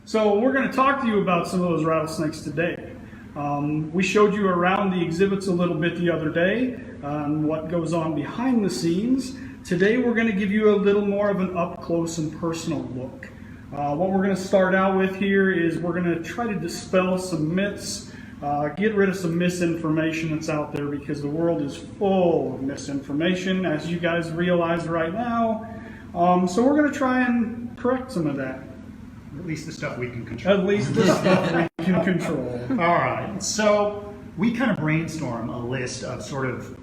So we're going to talk to you about some of those rattlesnakes today. We showed you around the exhibits a little bit the other day on what goes on behind the scenes. Today we're going to give you a little more of an up close and personal look. What we're going to start out with here is we're going to try to dispel some myths, get rid of some misinformation that's out there, because the world is full of misinformation, as you guys realize right now. So we're going to try and correct some of that. At least the stuff we can control. At least the stuff we can control. All right, so we kind of brainstorm a list of sort of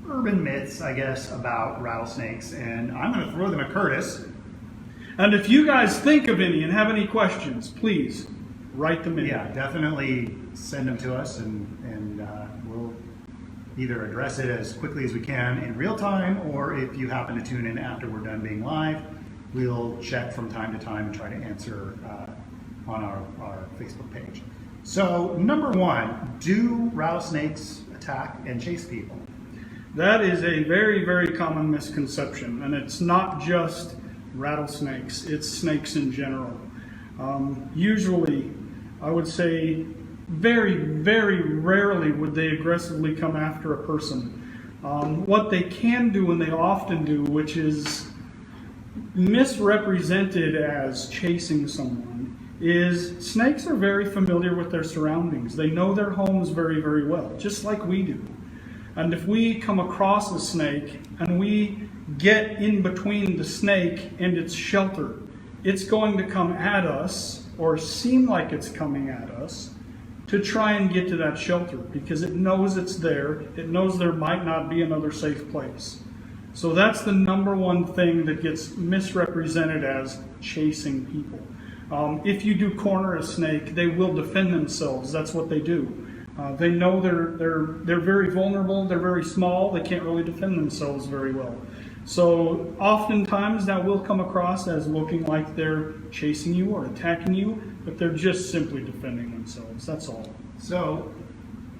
urban myths, I guess, about rattlesnakes, and I'm going to throw them at Curtis. And if you guys think of any and have any questions, please write them in. Yeah, definitely send them to us, and we'll either address it as quickly as we can in real time, or if you happen to tune in after we're done being live, we'll check from time to time and try to answer on our Facebook page. So, number one, do rattlesnakes attack and chase people? That is a very, very common misconception, and it's not just rattlesnakes, it's snakes in general. Usually, I would say very, very rarely would they aggressively come after a person. What they can do, and they often do, which is misrepresented as chasing someone, is snakes are very familiar with their surroundings. They know their homes very, very well, just like we do. And if we come across a snake and we get in between the snake and its shelter, it's going to come at us, or seem like it's coming at us, to try and get to that shelter, because it knows it's there. It knows there might not be another safe place. So that's the number one thing that gets misrepresented as chasing people. If you do corner a snake, they will defend themselves. That's what they do. They know they're very vulnerable. They're very small. They can't really defend themselves very well. So oftentimes that will come across as looking like they're chasing you or attacking you, but they're just simply defending themselves. That's all. So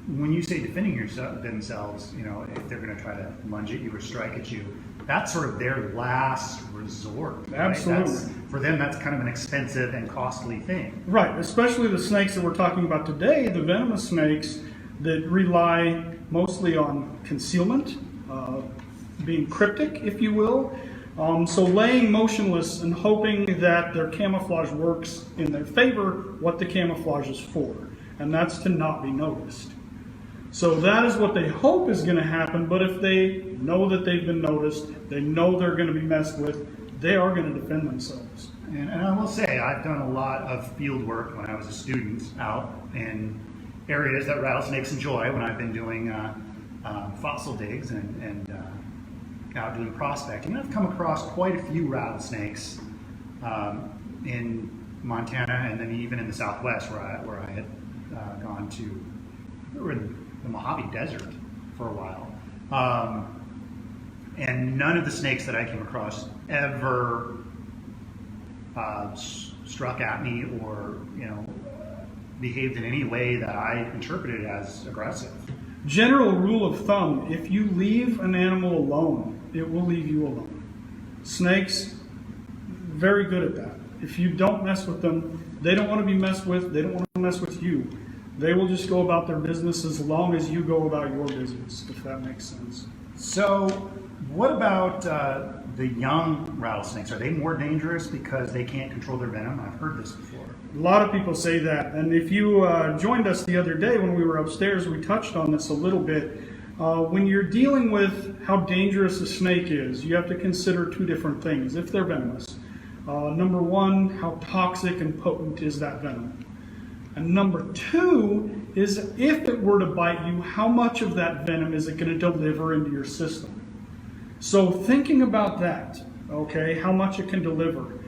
when you say defending themselves, you know, if they're going to try to lunge at you or strike at you, that's sort of their last resort. Right? Absolutely. For them, that's kind of an expensive and costly thing. Right, especially the snakes that we're talking about today, the venomous snakes that rely mostly on concealment, being cryptic, if you will. So laying motionless and hoping that their camouflage works in their favor, what the camouflage is for, and that's to not be noticed. So that is what they hope is going to happen, but if they know that they've been noticed, they know they're going to be messed with, they are going to defend themselves. And I will say, I've done a lot of field work when I was a student out in areas that rattlesnakes enjoy, when I've been doing fossil digs and out doing prospecting. I've come across quite a few rattlesnakes in Montana, and then even in the Southwest where I had gone to. We were in the Mojave Desert for a while, and none of the snakes that I came across ever struck at me or, you know, behaved in any way that I interpreted as aggressive. General rule of thumb, if you leave an animal alone, it will leave you alone. Snakes, very good at that. If you don't mess with them, they don't want to be messed with, they don't want to mess with you. They will just go about their business as long as you go about your business, if that makes sense. So what about the young rattlesnakes? Are they more dangerous because they can't control their venom? I've heard this before. A lot of people say that, and if you joined us the other day when we were upstairs, we touched on this a little bit. When you're dealing with how dangerous a snake is, you have to consider two different things if they're venomous. Number one, how toxic and potent is that venom? And number two is, if it were to bite you, how much of that venom is it going to deliver into your system? So thinking about that, okay, how much it can deliver.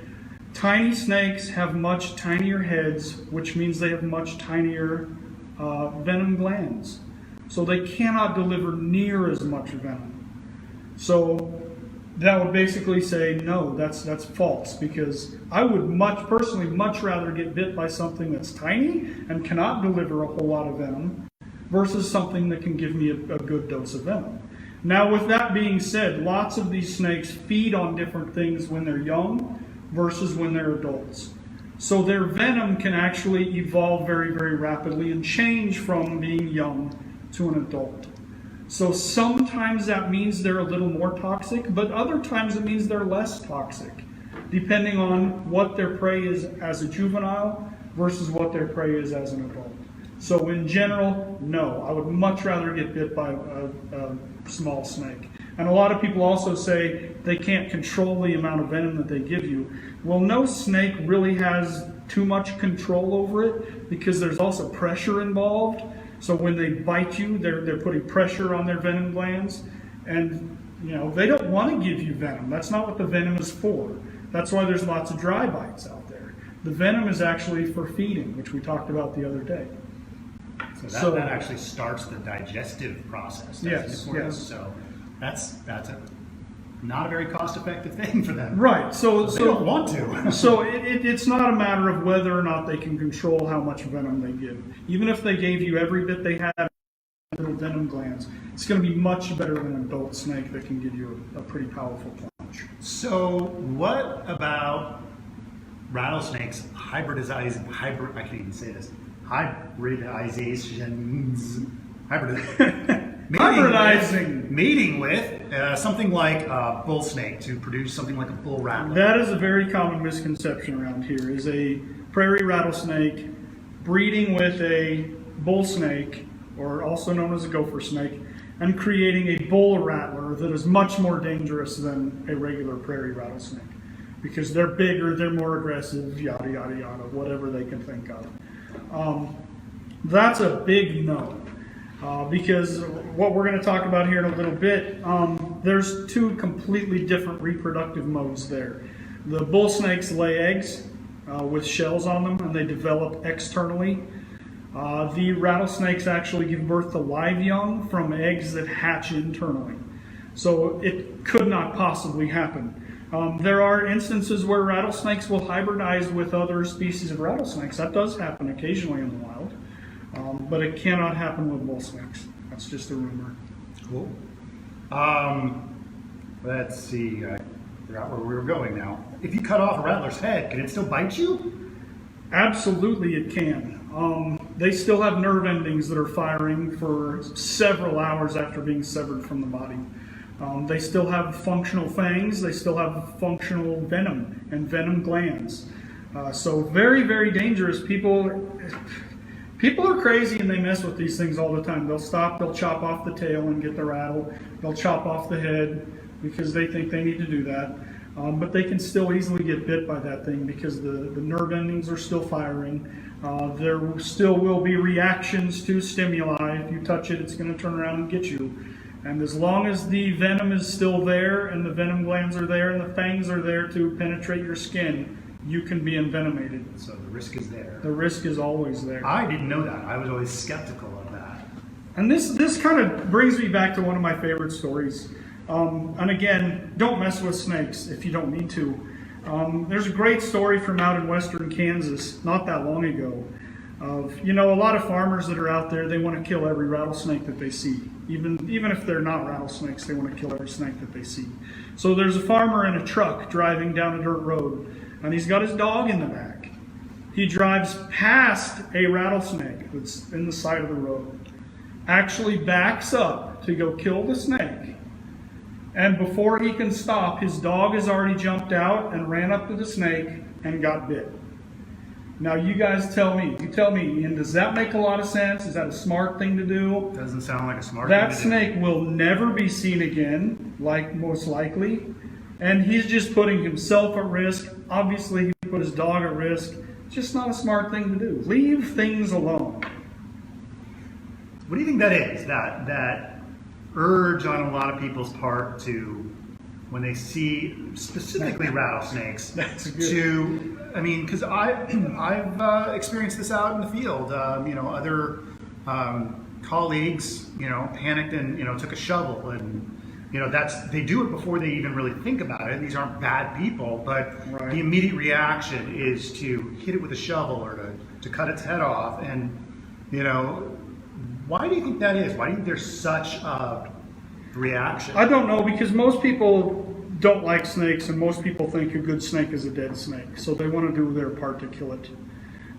Tiny snakes have much tinier heads, which means they have much tinier venom glands. So they cannot deliver near as much venom. So that would basically say, no, that's false, because I would personally much rather get bit by something that's tiny and cannot deliver a whole lot of venom versus something that can give me a good dose of venom. Now, with that being said, lots of these snakes feed on different things when they're young versus when they're adults. So their venom can actually evolve very, very rapidly and change from being young to an adult. So sometimes that means they're a little more toxic, but other times it means they're less toxic, depending on what their prey is as a juvenile versus what their prey is as an adult. So in general, no, I would much rather get bit by a small snake. And a lot of people also say they can't control the amount of venom that they give you. Well, no snake really has too much control over it because there's also pressure involved. So when they bite you, they're putting pressure on their venom glands. And they don't want to give you venom. That's not what the venom is for. That's why there's lots of dry bites out there. The venom is actually for feeding, which we talked about the other day. So that actually starts the digestive process. Yes. So that's not a very cost-effective thing for them. Right. So they don't want to. So it's not a matter of whether or not they can control how much venom they give. Even if they gave you every bit they had, little venom glands, it's going to be much better than an adult snake that can give you a pretty powerful punch. So what about rattlesnakes hybridizations? I can't even say this. Mating with something like a bull snake to produce something like a bull rattler. That is a very common misconception around here, is a prairie rattlesnake breeding with a bull snake, or also known as a gopher snake, and creating a bull rattler that is much more dangerous than a regular prairie rattlesnake. Because they're bigger, they're more aggressive, yada, yada, yada, whatever they can think of. That's a big no. Because what we're going to talk about here in a little bit, there's two completely different reproductive modes there. The bull snakes lay eggs with shells on them, and they develop externally. The rattlesnakes actually give birth to live young from eggs that hatch internally. So it could not possibly happen. There are instances where rattlesnakes will hybridize with other species of rattlesnakes. That does happen occasionally in the wild. But it cannot happen with bull snakes. That's just a rumor. Cool. Let's see. I forgot where we were going now. If you cut off a rattler's head, can it still bite you? Absolutely it can. They still have nerve endings that are firing for several hours after being severed from the body. They still have functional fangs. They still have functional venom and venom glands. So very, very dangerous. People are crazy and they mess with these things all the time. They'll stop, they'll chop off the tail and get the rattle. They'll chop off the head because they think they need to do that. But they can still easily get bit by that thing because the nerve endings are still firing. There still will be reactions to stimuli. If you touch it, it's going to turn around and get you. And as long as the venom is still there and the venom glands are there and the fangs are there to penetrate your skin, you can be envenomated. So the risk is there. The risk is always there. I didn't know that. I was always skeptical of that. And this kind of brings me back to one of my favorite stories. And again, don't mess with snakes if you don't need to. There's a great story from out in western Kansas not that long ago of, a lot of farmers that are out there, they want to kill every rattlesnake that they see. Even if they're not rattlesnakes, they want to kill every snake that they see. So there's a farmer in a truck driving down a dirt road, and he's got his dog in the back. He drives past a rattlesnake that's in the side of the road, actually backs up to go kill the snake. And before he can stop, his dog has already jumped out and ran up to the snake and got bit. Now you guys tell me, Ian, does that make a lot of sense? Is that a smart thing to do? Doesn't sound like a smart thing to do. That snake will never be seen again, most likely. And he's just putting himself at risk. Obviously, he put his dog at risk. It's just not a smart thing to do. Leave things alone. What do you think that is? That urge on a lot of people's part to, when they see specifically rattlesnakes, because I've experienced this out in the field. Other colleagues, panicked and took a shovel and. They do it before they even really think about it. These aren't bad people, but right. The immediate reaction is to hit it with a shovel or to cut its head off. And, why do you think that is? Why do you think there's such a reaction? I don't know, because most people don't like snakes, and most people think a good snake is a dead snake, so they want to do their part to kill it.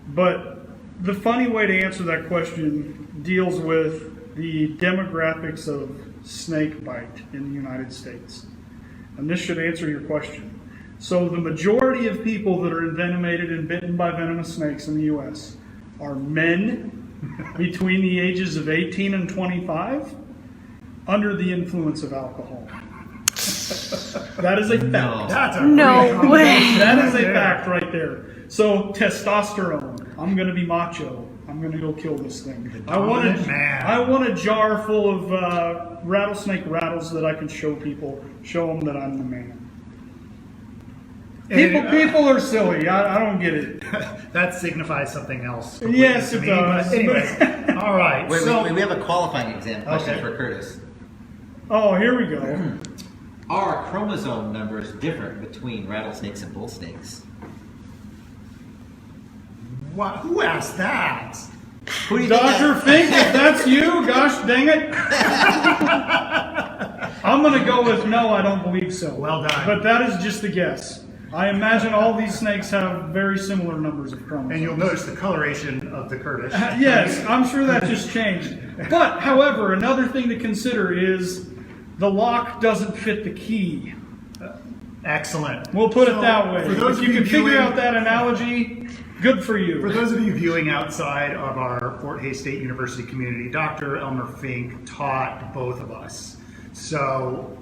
But the funny way to answer that question deals with the demographics of snake bite in the United States. And this should answer your question. So the majority of people that are envenomated and bitten by venomous snakes in the U.S. are men between the ages of 18 and 25 under the influence of alcohol. That is a fact. That's a No way. That is a fact right there. So testosterone. I'm going to be macho. I'm going to go kill this thing. I want a jar full of rattlesnake rattles that I can show people. Show them that I'm the man. People are silly. I don't get it. That signifies something else. Yes, it to me, does. But anyway, all right. Wait, we have a qualifying exam question Okay. for Curtis. Oh, here we go. Are chromosome numbers different between rattlesnakes and bull snakes? What? Who asked that? Who do you think Dr. Fink, if that's you, gosh dang it. I'm going to go with no, I don't believe so. Well done. But that is just a guess. I imagine all these snakes have very similar numbers of chromosomes. And you'll notice the coloration of the Curtis. Yes, I'm sure that just changed. But, however, another thing to consider is the lock doesn't fit the key. Excellent. We'll put it So, that way. For those If of you you can figure viewing, out that analogy, good for you. For those of you viewing outside of our Fort Hays State University community, Dr. Elmer Fink taught both of us. So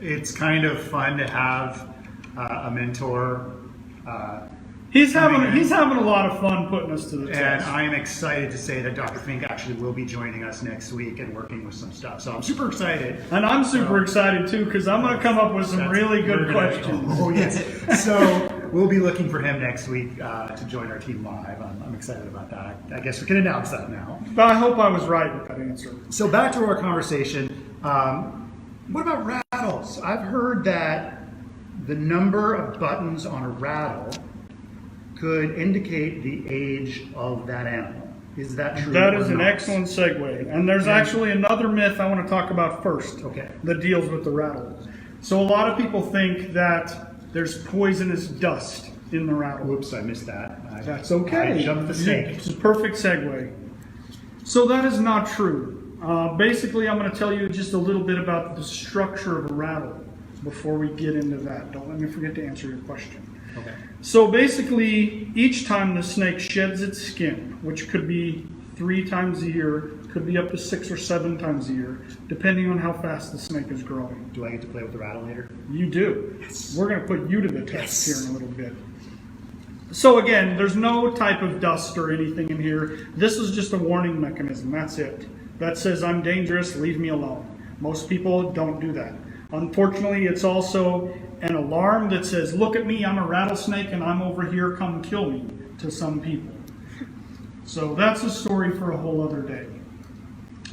it's kind of fun to have a mentor. He's having a lot of fun putting us to the And test. I am excited to say that Dr. Fink actually will be joining us next week and working with some stuff. So I'm super excited. And I'm super excited too because I'm going to come up with some really good questions. Oh, yes. So we'll be looking for him next week to join our team live. I'm excited about that. I guess we can announce that now. But I hope I was right with that answer. So back to our conversation. What about rattles? I've heard that the number of buttons on a rattle could indicate the age of that animal. Is that true? That or is an not? excellent segue. And there's actually another myth I want to talk about first Okay. that deals with the rattle. So a lot of people think that there's poisonous dust in the rattle. Whoops, I missed that. That's okay. I jumped the snake. It's a perfect segue. So that is not true. Basically, I'm going to tell you just a little bit about the structure of a rattle before we get into that. Don't let me forget to answer your question. Okay. So basically, each time the snake sheds its skin, which could be 3 times a year, could be up to 6 or 7 times a year, depending on how fast the snake is growing. Do I get to play with the rattle later? You do. Yes. We're going to put you to the test Yes. here in a little bit. So again, there's no type of dust or anything in here. This is just a warning mechanism. That's it. That says, I'm dangerous, leave me alone. Most people don't do that. Unfortunately, it's also an alarm that says, look at me, I'm a rattlesnake and I'm over here, come kill me, to some people. So that's a story for a whole other day.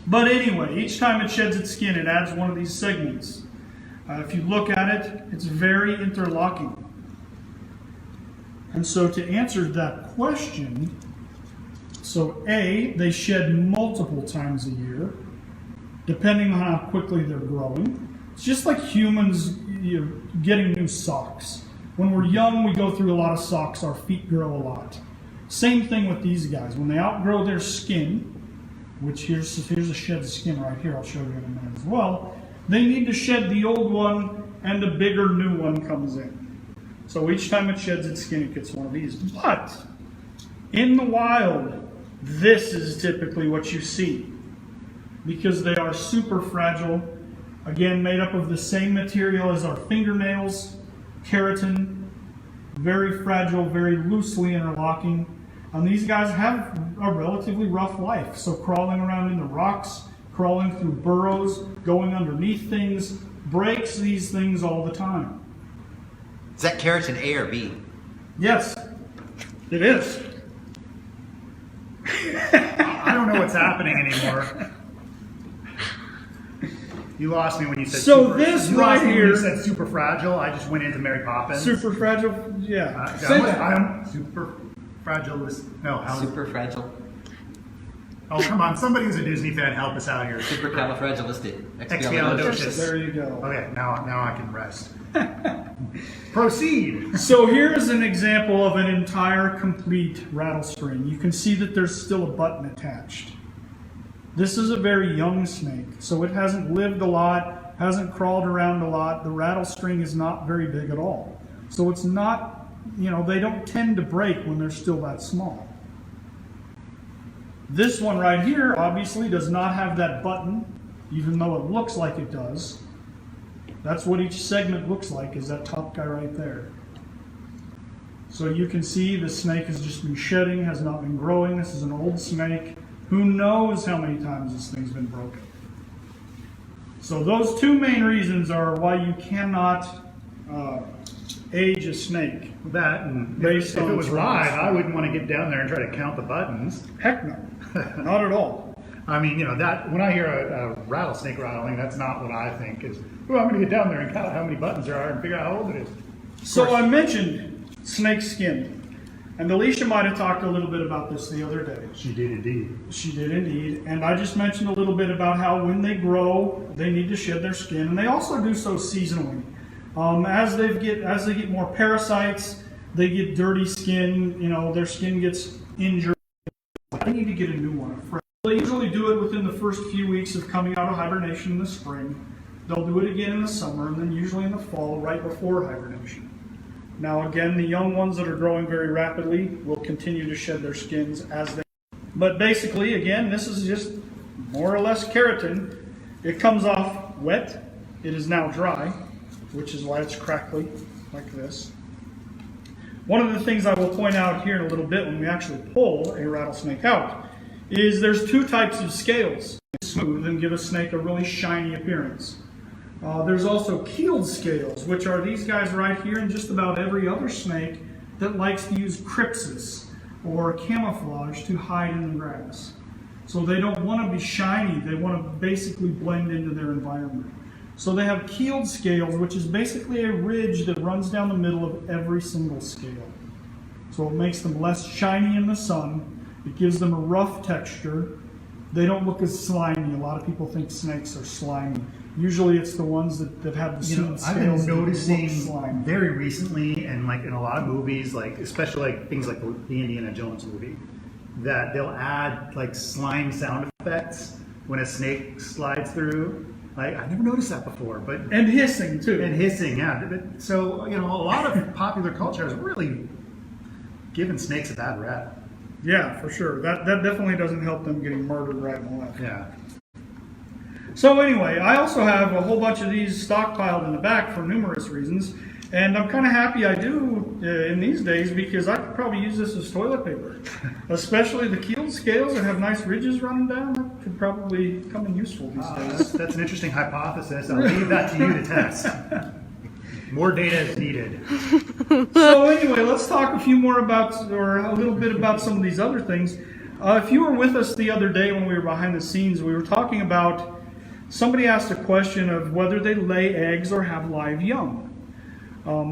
But anyway, each time it sheds its skin, it adds one of these segments. If you look at it, it's very interlocking. And so to answer that question, so A, they shed multiple times a year, depending on how quickly they're growing. It's just like humans getting new socks. When we're young, we go through a lot of socks, our feet grow a lot. Same thing with these guys. When they outgrow their skin, which here's a shed skin right here, I'll show you in a minute as well, they need to shed the old one and a bigger new one comes in. So each time it sheds its skin, it gets one of these. But in the wild, this is typically what you see because they are super fragile. Again, made up of the same material as our fingernails, keratin, very fragile, very loosely interlocking. And these guys have a relatively rough life. So crawling around in the rocks, crawling through burrows, going underneath things, breaks these things all the time. Is that keratin A or B? Yes, it is. I don't know what's happening anymore. You lost me when you said So super, this you lost right me when here- you said super fragile. I just went into Mary Poppins. Super fragile, yeah. I'm super fragile. No, how Super fragile. Oh, come on. Somebody who's a Disney fan, help us out here. Supercalifragilistic. There you go. Okay, now I can rest. Proceed. So here's an example of an entire complete rattle string. You can see that there's still a button attached. This is a very young snake, so it hasn't lived a lot, hasn't crawled around a lot. The rattle string is not very big at all. So it's not, they don't tend to break when they're still that small. This one right here obviously does not have that button, even though it looks like it does. That's what each segment looks like, is that top guy right there. So you can see the snake has just been shedding, has not been growing. This is an old snake. Who knows how many times this thing's been broken. So those two main reasons are why you cannot age a snake. That, and Based if on it was its live, size. I wouldn't want to get down there and try to count the buttons. Heck no, not at all. I mean, that when I hear a rattlesnake rattling, that's not what I think is, oh, I'm going to get down there and count how many buttons there are and figure out how old it is. So I mentioned snake skin, and Alicia might have talked a little bit about this the other day. She did indeed. She did indeed, and I just mentioned a little bit about how when they grow, they need to shed their skin, and they also do so seasonally. As they get more parasites, they get dirty skin. Their skin gets injured. They need to get a new one. They usually do it within the first few weeks of coming out of hibernation in the spring. They'll do it again in the summer, and then usually in the fall, right before hibernation. Now again, the young ones that are growing very rapidly will continue to shed their skins as they. But basically, again, this is just more or less keratin. It comes off wet. It is now dry, which is why it's crackly like this. One of the things I will point out here in a little bit when we actually pull a rattlesnake out is there's two types of scales. Smooth and give a snake a really shiny appearance. There's also keeled scales, which are these guys right here, and just about every other snake that likes to use crypsis or camouflage to hide in the grass. So they don't want to be shiny, they want to basically blend into their environment. So they have keeled scales, which is basically a ridge that runs down the middle of every single scale. So it makes them less shiny in the sun. It gives them a rough texture. They don't look as slimy. A lot of people think snakes are slimy. Usually it's the ones that have the seed scales. I've been that noticing look slimy. very recently, and like in a lot of movies, like especially like things like the Indiana Jones movie, that they'll add like slime sound effects when a snake slides through. Like I've never noticed that before, but And hissing too. and hissing, yeah. So a lot of popular culture has really given snakes a bad rap. Yeah, for sure. That definitely doesn't help them getting murdered right and left. Yeah. So anyway, I also have a whole bunch of these stockpiled in the back for numerous reasons, and I'm kind of happy I do in these days because I could probably use this as toilet paper. Especially the keeled scales that have nice ridges running down, that could probably come in useful these days. That's an interesting hypothesis. I'll leave that to you to test. More data is needed. So anyway, let's talk a little bit about some of these other things. If you were with us the other day when we were behind the scenes, we were talking about, somebody asked a question of whether they lay eggs or have live young.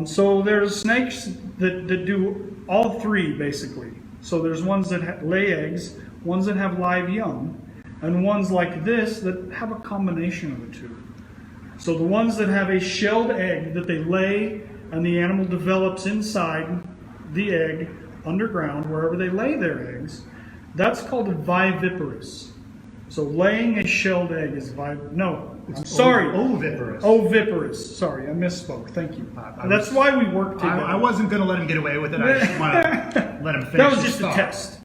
So there's snakes that do all three basically. So there's ones that lay eggs, ones that have live young, and ones like this that have a combination of the two. So the ones that have a shelled egg that they lay and the animal develops inside the egg underground wherever they lay their eggs, that's called a viviparous. So laying a shelled egg is Oviparous. Oviparous. Sorry, I misspoke. Thank you. That's why we work together. I wasn't going to let him get away with it. I just want to let him finish. That was his just a thought. test.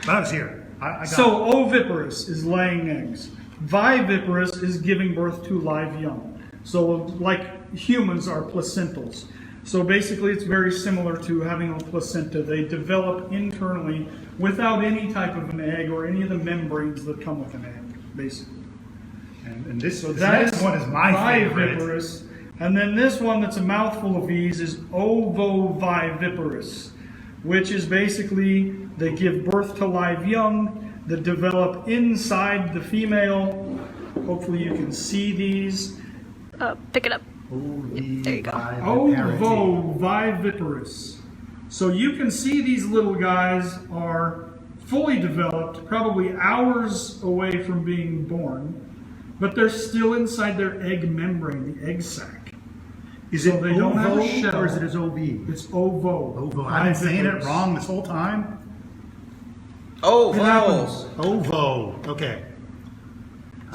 But I was here. I got So oviparous is laying eggs. Viviparous is giving birth to live young. So like humans are placentals. So basically it's very similar to having a placenta. They develop internally without any type of an egg or any of the membranes that come with an egg, basically. And this That next one is my favorite. viviparous. And then this one that's a mouthful of V's is ovoviviparous, which is basically they give birth to live young that develop inside the female. Hopefully you can see these. Pick it up. There you go. Ovoviviparous. So you can see these little guys are fully developed, probably hours away from being born, but they're still inside their egg membrane, the egg sac. Is So it they don't have a ovo shell. or is it as OV? It's ovo. Ovo. I've been saying it wrong this whole time. Oh, It happens. Ovo. Okay.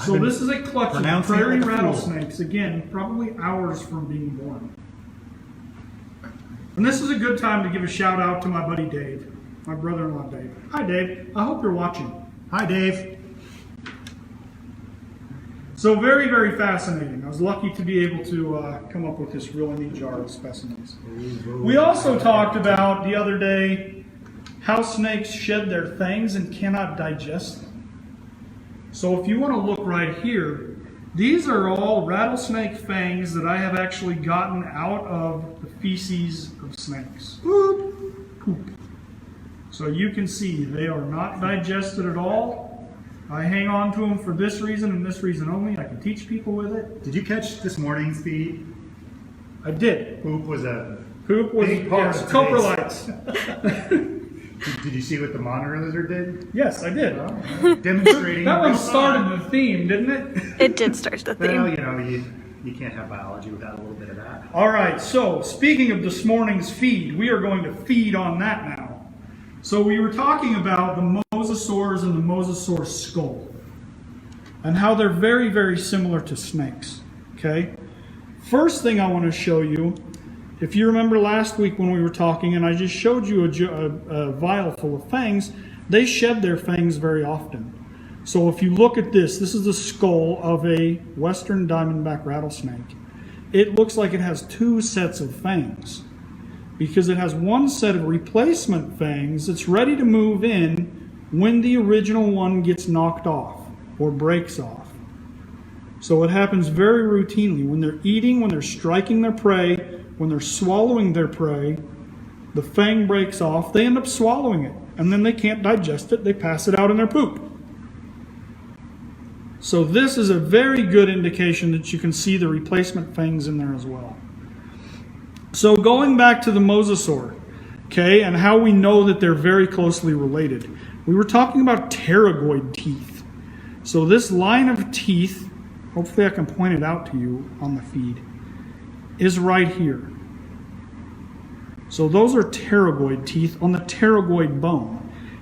So this is a clutch of pronouncing it prairie like a fool. rattlesnakes, again, probably hours from being born. And this is a good time to give a shout out to my buddy Dave, my brother-in-law Dave. Hi Dave, I hope you're watching. Hi, Dave. So very, very fascinating. I was lucky to be able to come up with this really neat jar of specimens. We also talked about the other day how snakes shed their fangs and cannot digest them. So if you want to look right here, these are all rattlesnake fangs that I have actually gotten out of the feces of snakes. Poop. So you can see they are not digested at all. I hang on to them for this reason and this reason only. I can teach people with it. Did you catch this morning's feed? I did. Poop was a Poop was big part yes, of coprolites. Did you see what the monitor lizard did? Yes, I did. Demonstrating. That one real started time. the theme, didn't it? It did start the Well, theme. you can't have biology without a little bit of that. All right, so speaking of this morning's feed, we are going to feed on that now. So we were talking about the mosasaurs and the mosasaur skull and how they're very, very similar to snakes, okay? First thing I want to show you, if you remember last week when we were talking and I just showed you a vial full of fangs, they shed their fangs very often. So if you look at this is the skull of a western diamondback rattlesnake. It looks like it has two sets of fangs because it has one set of replacement fangs that's ready to move in when the original one gets knocked off or breaks off. So it happens very routinely. When they're eating, when they're striking their prey, when they're swallowing their prey, the fang breaks off, they end up swallowing it, and then they can't digest it, they pass it out in their poop. So this is a very good indication that you can see the replacement fangs in there as well. So going back to the mosasaur, okay, and how we know that they're very closely related. We were talking about pterygoid teeth. So this line of teeth, hopefully I can point it out to you on the feed, is right here. So those are pterygoid teeth on the pterygoid bone.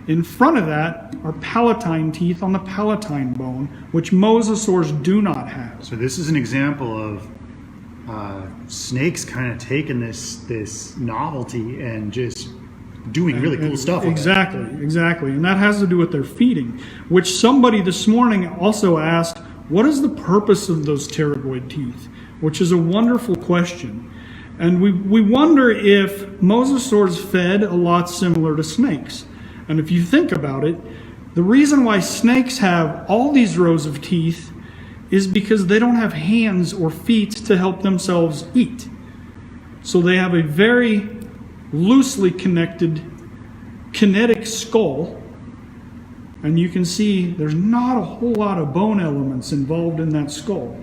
In front of that are palatine teeth on the palatine bone, which mosasaurs do not have. So this is an example of snakes kind of taking this novelty and just doing really cool stuff with it. Exactly. And that has to do with their feeding, which somebody this morning also asked, what is the purpose of those pterygoid teeth? Which is a wonderful question. And we wonder if mosasaurs fed a lot similar to snakes. And if you think about it, the reason why snakes have all these rows of teeth is because they don't have hands or feet to help themselves eat. So they have a very loosely connected kinetic skull. And you can see there's not a whole lot of bone elements involved in that skull.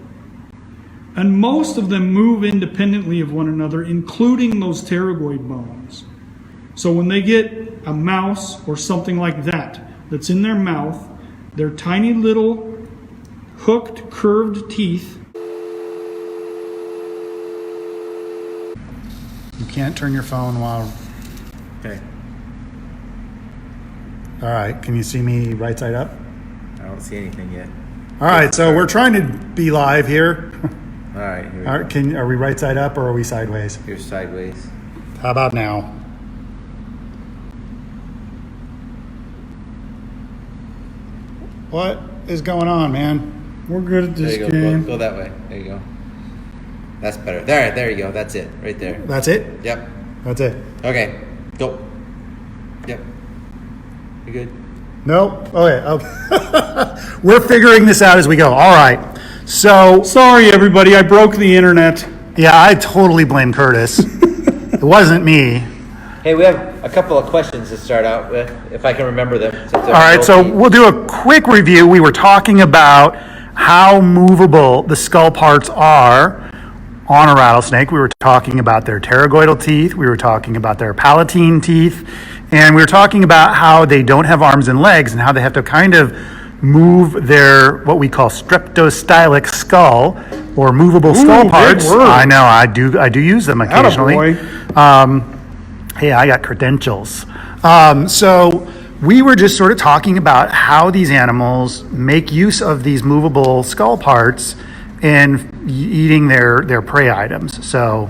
And most of them move independently of one another, including those pterygoid bones. So when they get a mouse or something like that that's in their mouth, their tiny little hooked, curved teeth. You can't turn your phone while... Okay. All right, can you see me right side up? I don't see anything yet. All right, so we're trying to be live here. All right, here we All go. right, are we right side up or are we sideways? Here's sideways. How about now? What is going on, man? We're good at There this you go. game. Go that way. There you go. That's better. There you go. That's it. Right there. That's it? Yep. That's it. Okay. Go. Yep. You good? Nope. Okay. Oh. We're figuring this out as we go. All right. So, Sorry, everybody, I broke the internet. yeah, I totally blame Curtis. It wasn't me. Hey, we have a couple of questions to start out with, if I can remember them. All right, so we'll do a quick review. We were talking about how movable the skull parts are on a rattlesnake. We were talking about their pterygoidal teeth. We were talking about their palatine teeth. And we were talking about how they don't have arms and legs and how they have to kind of move their what we call streptostylic skull or movable skull big parts. word. I know, I do use them occasionally. Hey, I got credentials. So we were just sort of talking about how these animals make use of these movable skull parts in eating their prey items. So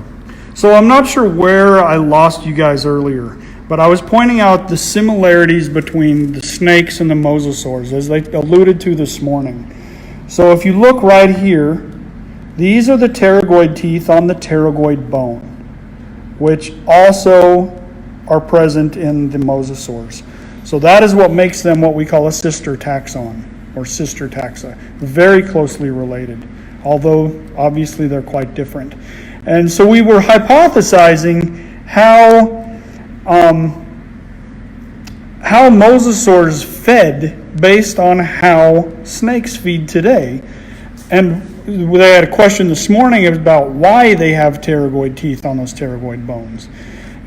I'm not sure where I lost you guys earlier, but I was pointing out the similarities between the snakes and the mosasaurs, as they alluded to this morning. So if you look right here, these are the pterygoid teeth on the pterygoid bone, which also are present in the mosasaurs. So that is what makes them what we call a sister taxon, or sister taxa. Very closely related, although obviously they're quite different. And so we were hypothesizing how mosasaurs fed based on how snakes feed today. And they had a question this morning about why they have pterygoid teeth on those pterygoid bones.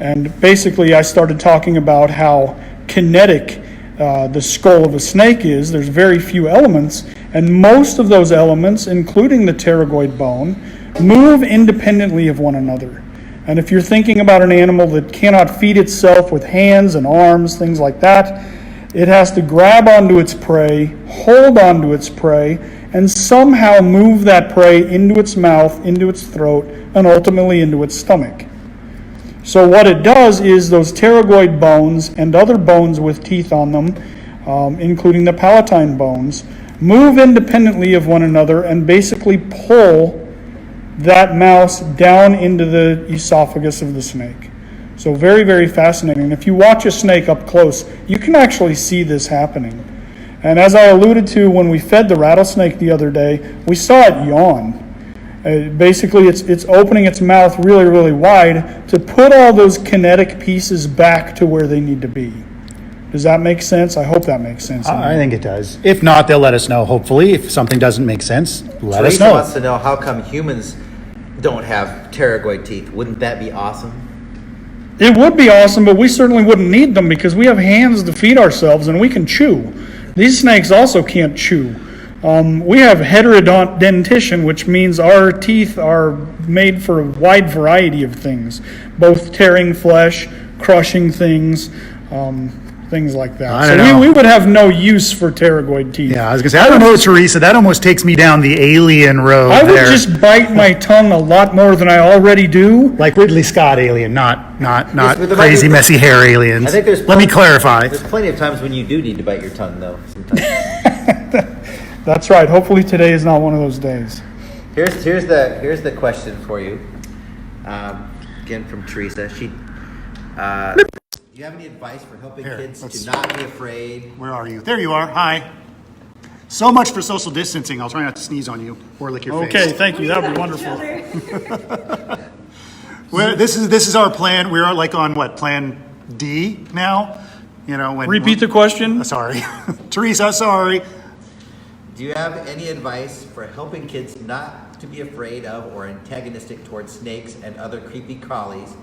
And basically I started talking about how kinetic the skull of a snake is. There's very few elements, and most of those elements, including the pterygoid bone, move independently of one another. And if you're thinking about an animal that cannot feed itself with hands and arms, things like that, it has to grab onto its prey, hold onto its prey, and somehow move that prey into its mouth, into its throat, and ultimately into its stomach. So what it does is those pterygoid bones and other bones with teeth on them, including the palatine bones, move independently of one another and basically pull that mouse down into the esophagus of the snake. So very, very fascinating. If you watch a snake up close, you can actually see this happening. And as I alluded to when we fed the rattlesnake the other day, we saw it yawn. Basically, it's opening its mouth really, really wide to put all those kinetic pieces back to where they need to be. Does that make sense? I hope that makes sense. I think it does. If not, they'll let us know, hopefully. If something doesn't make sense, let us Teresa know. wants to know how come humans don't have pterygoid teeth. Wouldn't that be awesome? It would be awesome, but we certainly wouldn't need them because we have hands to feed ourselves and we can chew. These snakes also can't chew. We have heterodentition, which means our teeth are made for a wide variety of things, both tearing flesh, crushing things, things like that. I don't know. We would have no use for pterygoid teeth. Yeah, I was going to say, I don't know, Teresa, that almost takes me down the alien road I would there. just bite my tongue a lot more than I already do. Like Ridley Scott alien, not Yes, but crazy, there- messy hair aliens. I think there's Let me clarify. There's plenty of times when you do need to bite your tongue, though. Sometimes. That's right. Hopefully today is not one of those days. Here's the question for you. Again from Teresa. Do you have any advice for helping kids to not be afraid? Where are you? There you are. Hi. So much for social distancing. I'll try not to sneeze on you or lick your face. Okay, thank you. That would be wonderful. This is our plan. We're like on what, plan D now? You know, Repeat the question. Sorry. Teresa, sorry. Do you have any advice for helping kids not to be afraid of or antagonistic towards snakes and other creepy crawlies?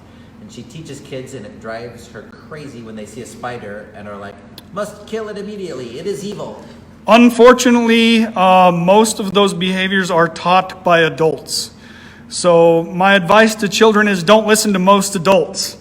And she teaches kids, and it drives her crazy when they see a spider and are like, must kill it immediately. It is evil. Unfortunately, most of those behaviors are taught by adults. So my advice to children is don't listen to most adults.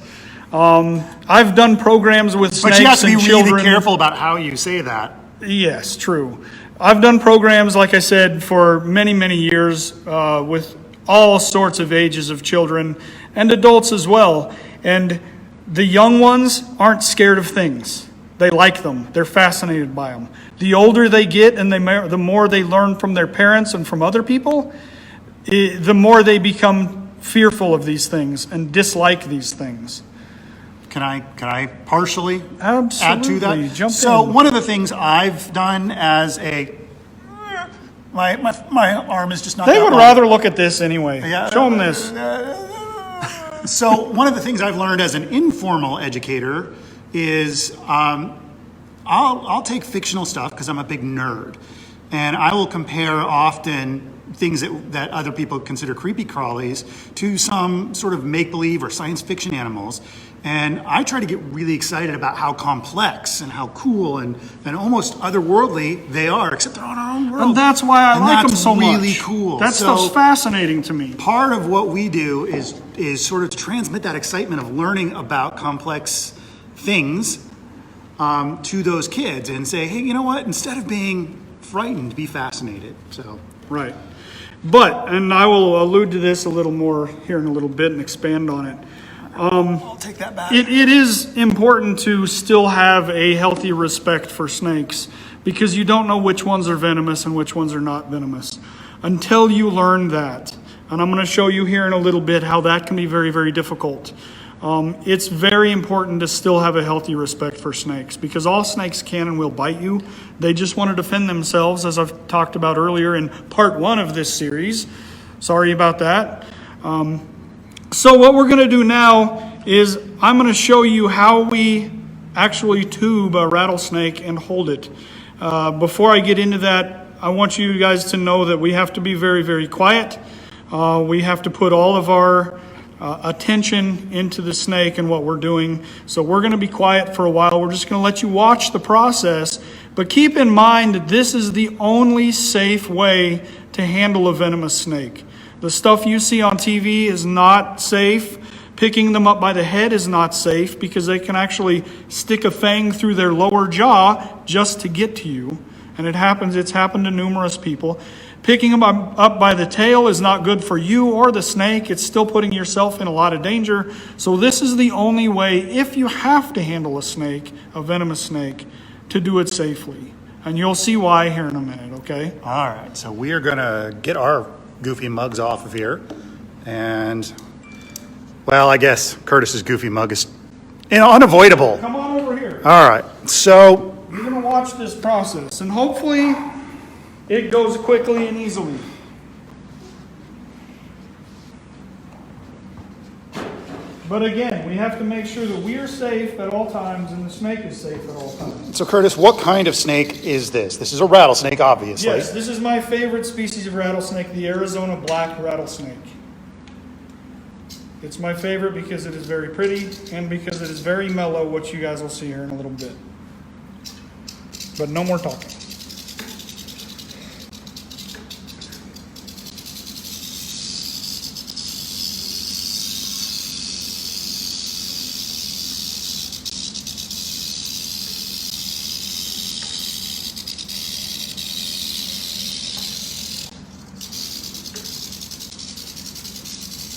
I've done programs with snakes But you have to be and children. really careful about how you say that. Yes, true. I've done programs, like I said, for many, many years with all sorts of ages of children and adults as well. And the young ones aren't scared of things. They like them. They're fascinated by them. The older they get and the more they learn from their parents and from other people, the more they become fearful of these things and dislike these things. Can I partially Absolutely. add to that? Jump so in. one of the things I've done as my arm is just not. They that would long. rather look at this anyway. Yeah. Show them this. So one of the things I've learned as an informal educator is I'll take fictional stuff because I'm a big nerd, and I will compare often things that other people consider creepy crawlies to some sort of make-believe or science fiction animals. And I try to get really excited about how complex and how cool and almost otherworldly they are, except they're on our own world. And that's why I like them so much. That's really cool. That stuff's fascinating to me. Part of what we do is sort of to transmit that excitement of learning about complex things to those kids and say, hey, you know what? Instead of being frightened, be fascinated. So right. But, and I will allude to this a little more here in a little bit and expand on it. I'll take that back. It is important to still have a healthy respect for snakes because you don't know which ones are venomous and which ones are not venomous until you learn that. And I'm going to show you here in a little bit how that can be very, very difficult. It's very important to still have a healthy respect for snakes because all snakes can and will bite you. They just want to defend themselves, as I've talked about earlier in part 1 of this series. Sorry about that. So what we're going to do now is I'm going to show you how we actually tube a rattlesnake and hold it. Before I get into that, I want you guys to know that we have to be very, very quiet. We have to put all of our attention into the snake and what we're doing. So we're going to be quiet for a while. We're just going to let you watch the process. But keep in mind that this is the only safe way to handle a venomous snake. The stuff you see on TV is not safe. Picking them up by the head is not safe because they can actually stick a fang through their lower jaw just to get to you. And it's happened to numerous people. Picking them up by the tail is not good for you or the snake. It's still putting yourself in a lot of danger. So this is the only way, if you have to handle a snake, a venomous snake, to do it safely. And you'll see why here in a minute, okay? All right, so we are going to get our goofy mugs off of here. And, well, I guess Curtis's goofy mug is unavoidable. Come on over here. All right, so You're going to watch this process, and hopefully it goes quickly and easily. But again, we have to make sure that we are safe at all times and the snake is safe at all times. So Curtis, what kind of snake is this? This is a rattlesnake, obviously. Yes, this is my favorite species of rattlesnake, the Arizona black rattlesnake. It's my favorite because it is very pretty and because it is very mellow, which you guys will see here in a little bit. But no more talking.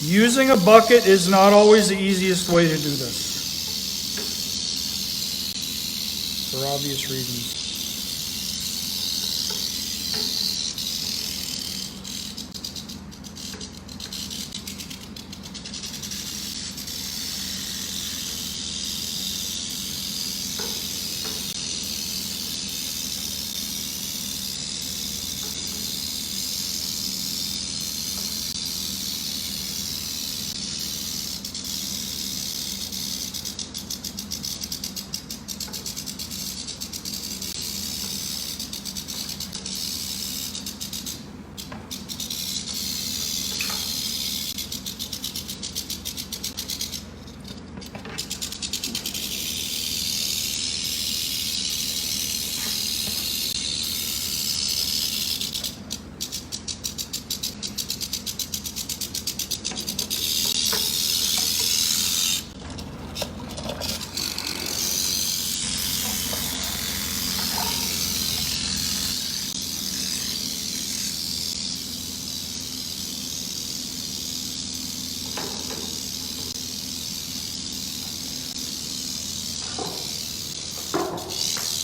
Using a bucket is not always the easiest way to do this, for obvious reasons.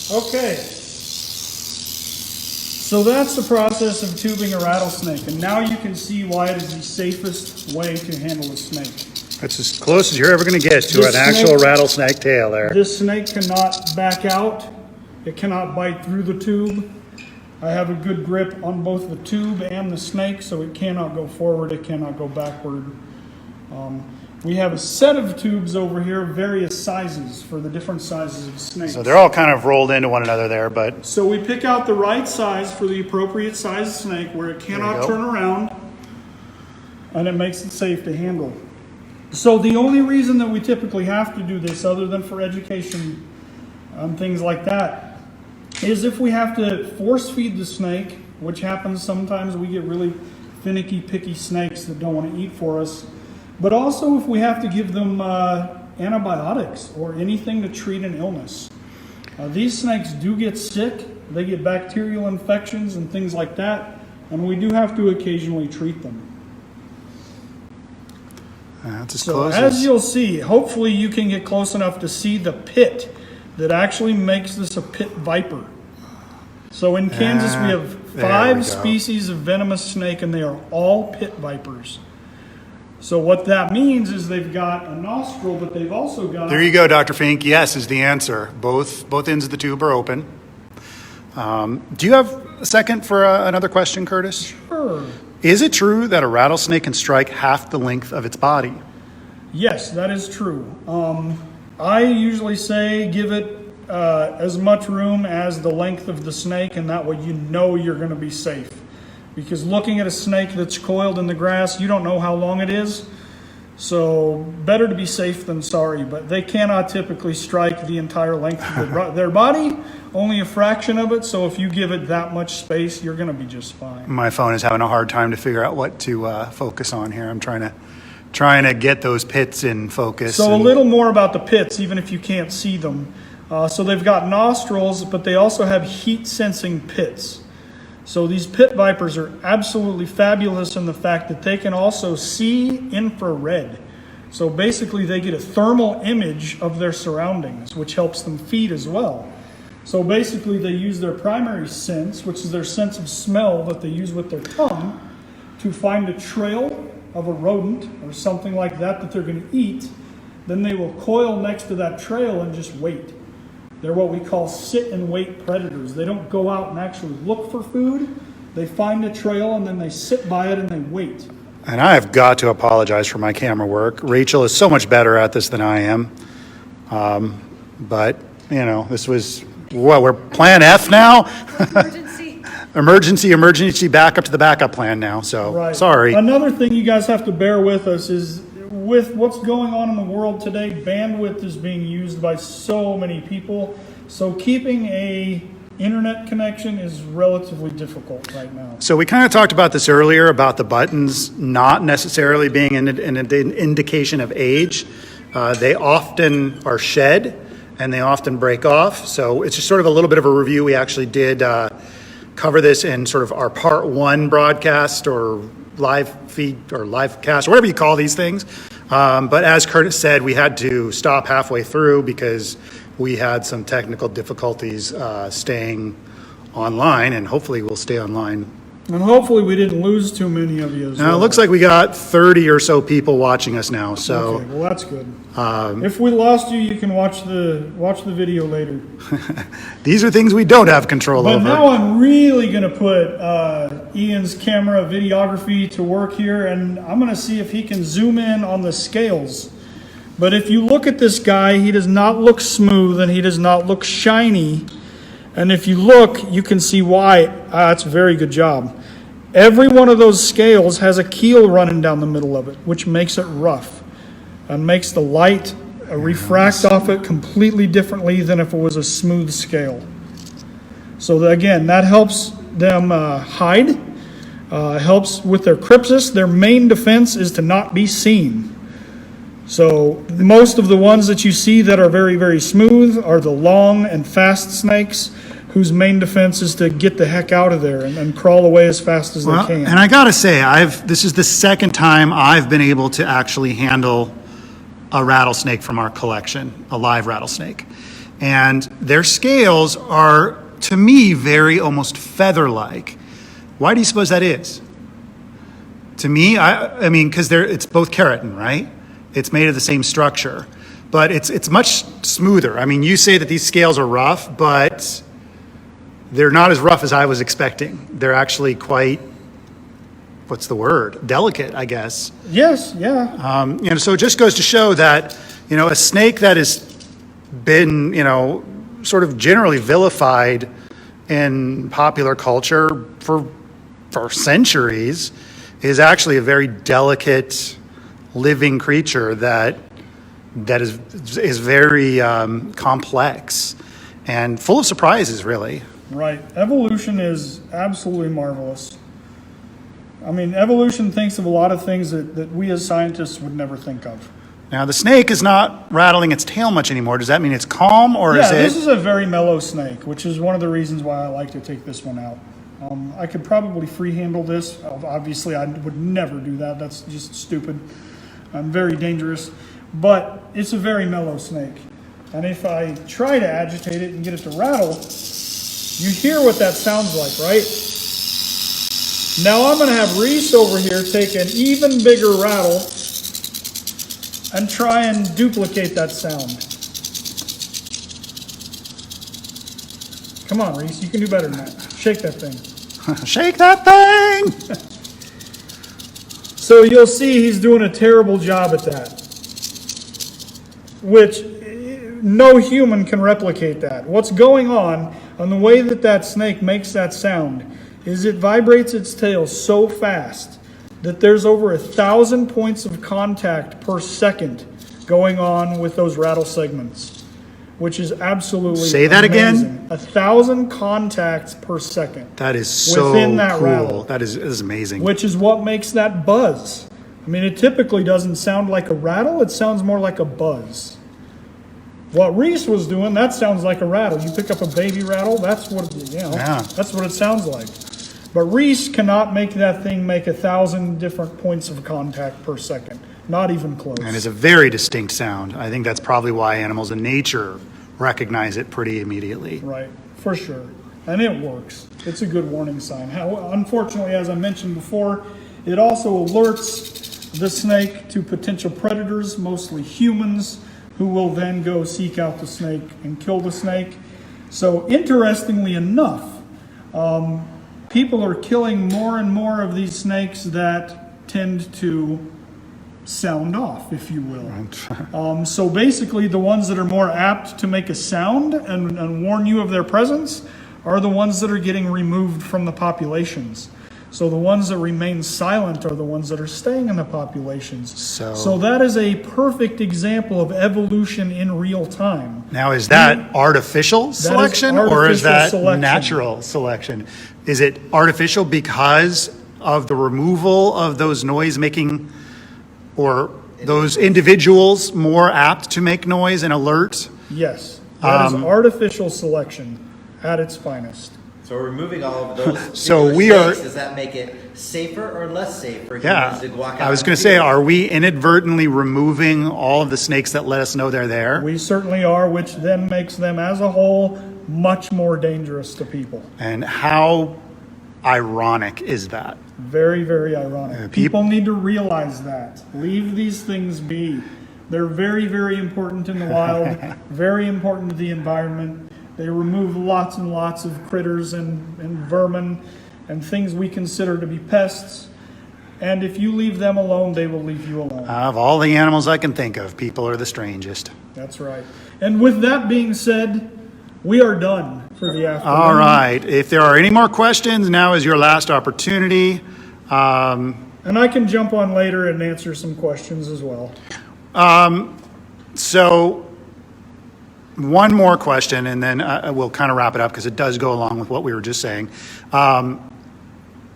Okay, so that's the process of tubing a rattlesnake, and now you can see why it is the safest way to handle a snake. That's as close as you're ever going to get to This an actual rattlesnake tail there. This snake cannot back out. It cannot bite through the tube. I have a good grip on both the tube and the snake, so it cannot go forward, it cannot go backward. We have a set of tubes over here, various sizes for the different sizes of snakes. So they're all kind of rolled into one another there, but So we pick out the right size for the appropriate size snake where it cannot go. turn around, and it makes it safe to handle. So the only reason that we typically have to do this, other than for education and things like that, is if we have to force feed the snake, which happens sometimes. We get really finicky, picky snakes that don't want to eat for us. But also if we have to give them antibiotics or anything to treat an illness. These snakes do get sick. They get bacterial infections and things like that, and we do have to occasionally treat them. that's as So close as you'll see, hopefully you can get close enough to see the pit that actually makes this a pit viper. So in Kansas we have there we 5 go. species of venomous snake, and they are all pit vipers. So what that means is they've got a nostril, but they've also got... There you go, Dr. Fink. Yes is the answer. Both ends of the tube are open. Do you have a second for another question, Curtis? Sure. Is it true that a rattlesnake can strike half the length of its body? Yes, that is true. I usually say give it as much room as the length of the snake, and that way you know you're going to be safe. Because looking at a snake that's coiled in the grass, you don't know how long it is. So better to be safe than sorry, but they cannot typically strike the entire length of their body, only a fraction of it. So if you give it that much space, you're going to be just fine. My phone is having a hard time to figure out what to focus on here. I'm trying to get those pits in focus. So a little more about the pits, even if you can't see them. So they've got nostrils, but they also have heat-sensing pits. So these pit vipers are absolutely fabulous in the fact that they can also see infrared. So basically they get a thermal image of their surroundings, which helps them feed as well. So basically they use their primary sense, which is their sense of smell that they use with their tongue, to find a trail of a rodent or something like that they're going to eat. Then they will coil next to that trail and just wait. They're what we call sit and wait predators. They don't go out and actually look for food. They find a trail and then they sit by it and they wait. And I have got to apologize for my camera work. Rachel is so much better at this than I am. But, this was, we're plan F now? Emergency backup to the backup plan now. So, Right. sorry. Another thing you guys have to bear with us is with what's going on in the world today, bandwidth is being used by so many people. So keeping a internet connection is relatively difficult right now. So we kind of talked about this earlier about the buttons not necessarily being an indication of age. They often are shed and they often break off. So it's just sort of a little bit of a review. We actually did cover this in sort of our part 1 broadcast or live feed or live cast or whatever you call these things. But as Curtis said, we had to stop halfway through because we had some technical difficulties staying online, and hopefully we'll stay online. And hopefully we didn't lose too many of you as Now, well. it looks like we got 30 or so people watching us now. So Okay, well that's good. If we lost you, you can watch the video later. these are things we don't have control But over. now I'm really going to put Ian's camera videography to work here, and I'm going to see if he can zoom in on the scales. But if you look at this guy, he does not look smooth and he does not look shiny. And if you look, you can see why. That's a very good job. Every one of those scales has a keel running down the middle of it, which makes it rough and makes the light refract off it completely differently than if it was a smooth scale. So again, that helps them hide, helps with their crypsis. Their main defense is to not be seen. So most of the ones that you see that are very, very smooth are the long and fast snakes, whose main defense is to get the heck out of there and crawl away as fast as they can. And I gotta say, this is the second time I've been able to actually handle a rattlesnake from our collection, a live rattlesnake. And their scales are, to me, very almost feather-like. Why do you suppose that is? To me, I mean, because it's both keratin, right? It's made of the same structure, but it's much smoother. I mean, you say that these scales are rough, but they're not as rough as I was expecting. They're actually quite what's the word? Delicate, I guess. Yes, yeah. So it just goes to show that, a snake that has been, sort of generally vilified in popular culture for centuries is actually a very delicate living creature that is very complex and full of surprises, really. Right. Evolution is absolutely marvelous. I mean, evolution thinks of a lot of things that we as scientists would never think of. Now, the snake is not rattling its tail much anymore. Does that mean it's calm, or is it? Yeah, this is a very mellow snake, which is one of the reasons why I like to take this one out. I could probably free handle this. Obviously, I would never do that. That's just stupid. Very dangerous. But it's a very mellow snake. And if I try to agitate it and get it to rattle, you hear what that sounds like, right? Now I'm going to have Reese over here take an even bigger rattle and try and duplicate that sound. Come on, Reese, you can do better than that. Shake that thing. Shake that thing! So you'll see he's doing a terrible job at that, which no human can replicate that. What's going on the way that snake makes that sound is it vibrates its tail so fast that there's over 1,000 points of contact per second going on with those rattle segments, which is absolutely Say that amazing. again? 1,000 contacts per second. That is so within that cool. rattle. That is amazing. Which is what makes that buzz. I mean, it typically doesn't sound like a rattle. It sounds more like a buzz. What Reese was doing, that sounds like a rattle. You pick up a baby rattle, that's what that's what it sounds like. But Reese cannot make that thing make 1,000 different points of contact per second. Not even close. And it's a very distinct sound. I think that's probably why animals in nature recognize it pretty immediately. Right, for sure. And it works. It's a good warning sign. Unfortunately, as I mentioned before, it also alerts the snake to potential predators, mostly humans, who will then go seek out the snake and kill the snake. So interestingly enough, people are killing more and more of these snakes that tend to sound off, if you will. So basically the ones that are more apt to make a sound and warn you of their presence are the ones that are getting removed from the populations. So the ones that remain silent are the ones that are staying in the populations. So that is a perfect example of evolution in real time. Now, is that artificial selection or is that natural selection? Is it artificial because of the removal of those noise-making or those individuals more apt to make noise and alert? Yes, that is artificial selection at its finest. So removing all of those So snakes, does that make it safer or less safe for humans to walk out? I was going to say, are we inadvertently removing all of the snakes that let us know they're there? We certainly are, which then makes them as a whole much more dangerous to people. And how ironic is that? Very, very ironic. People need to realize that. Leave these things be. They're very, very important in the wild, very important to the environment. They remove lots and lots of critters and vermin and things we consider to be pests. And if you leave them alone, they will leave you alone. Of all the animals I can think of, people are the strangest. That's right. And with that being said, we are done for the afternoon. All right. If there are any more questions, now is your last opportunity. And I can jump on later and answer some questions as well. So one more question, and then we'll kind of wrap it up because it does go along with what we were just saying.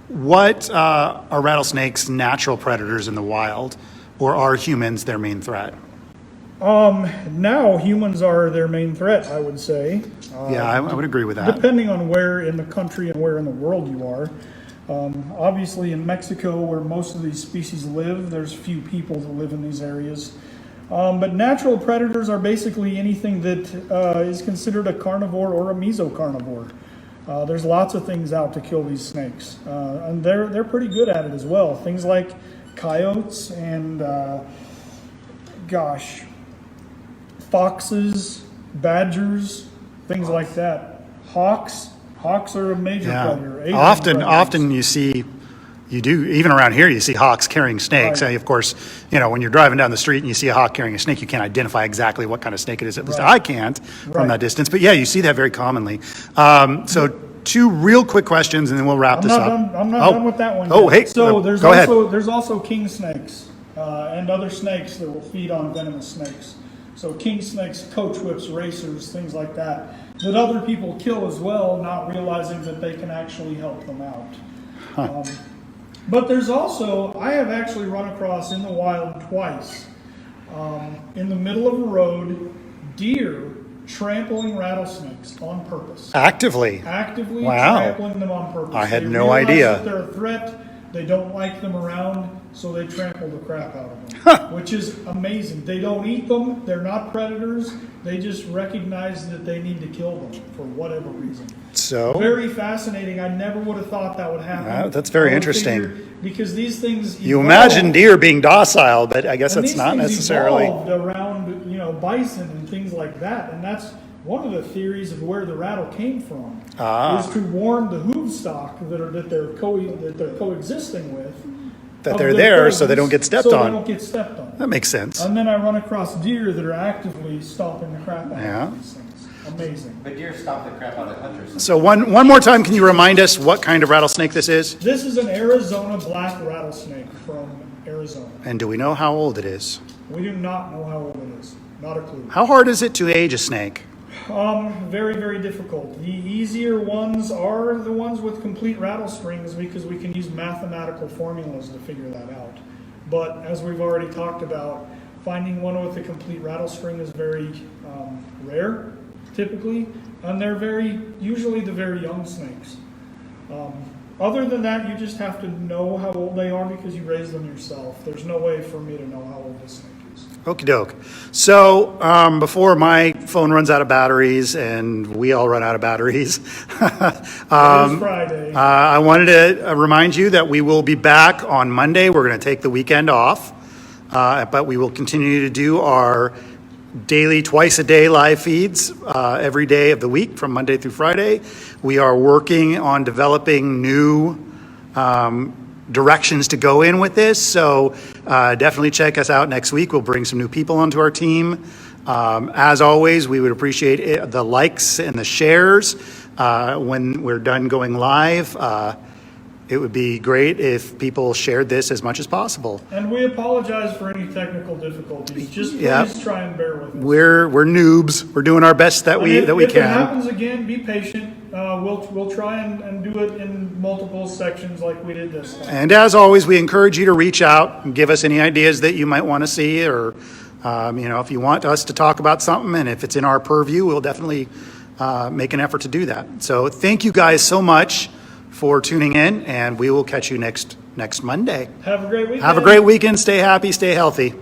What are rattlesnakes natural predators in the wild, or are humans their main threat? Now humans are their main threat, I would say. Yeah, I would agree with that. Depending on where in the country and where in the world you are. Obviously in Mexico, where most of these species live, there's few people that live in these areas. But natural predators are basically anything that is considered a carnivore or a mesocarnivore. There's lots of things out to kill these snakes, and they're pretty good at it as well. Things like coyotes and foxes, badgers, things like that. Hawks are a major predator. Often you see, You do, even around here, you see hawks carrying snakes. Right. And of course, when you're driving down the street and you see a hawk carrying a snake, you can't identify exactly what kind of snake it is. At least Right. I can't from Right. that distance. But yeah, you see that very commonly. So 2 real quick questions, and then we'll wrap this up. I'm not done with that one. Oh, yet. hey, So go there's also king snakes and other snakes that will feed on venomous snakes. So king snakes, coach whips, racers, things like that other people kill as well, not realizing that they can actually help them out. But there's also, I have actually run across in the wild twice, in the middle of a road, deer trampling rattlesnakes on purpose. Actively. Wow. Trampling them on purpose. I had They no realize idea. that they're a threat. They don't like them around, so they trample the crap out of them, which is amazing. They don't eat them. They're not predators. They just recognize that they need to kill them for whatever reason. So Very fascinating. I never would have thought that would happen. Wow, that's very I would interesting. figure- Because these things you evolve. imagine deer being docile, but I guess And that's these not things necessarily. evolved around, bison and things like that, and that's one of the theories of where the rattle came from. Is to warn the hoof stock that they're coexisting with. That of they're their there so they don't get presence, stepped so on. They don't get stepped on. That makes sense. And then I run across deer that are actively stomping the crap out Yeah. of these things. Amazing. But deer stomp the crap out of hunters. So one more time, can you remind us what kind of rattlesnake this is? This is an Arizona black rattlesnake from Arizona. And do we know how old it is? We do not know how old it is. Not a clue. How hard is it to age a snake? Very, very difficult. The easier ones are the ones with complete rattle strings because we can use mathematical formulas to figure that out. But as we've already talked about, finding one with a complete rattle string is very rare, typically, and they're usually the very young snakes. Other than that, you just have to know how old they are because you raise them yourself. There's no way for me to know how old this snake is. Okie doke. So before my phone runs out of batteries and we all run out of batteries, It is Friday. I wanted to remind you that we will be back on Monday. We're going to take the weekend off, but we will continue to do our daily, twice-a-day live feeds every day of the week from Monday through Friday. We are working on developing new directions to go in with this, so definitely check us out next week. We'll bring some new people onto our team. As always, we would appreciate the likes and the shares when we're done going live. It would be great if people shared this as much as possible. And we apologize for any technical difficulties. Just please Yeah. try and bear with us. We're noobs. We're doing our best that we if it can. happens again, be patient. We'll try and do it in multiple sections like we did this time. And as always, we encourage you to reach out and give us any ideas that you might want to see, or if you want us to talk about something, and if it's in our purview, we'll definitely make an effort to do that. So thank you guys so much for tuning in, and we will catch you next Monday. Have a great weekend. Have a great weekend. Stay happy. Stay healthy.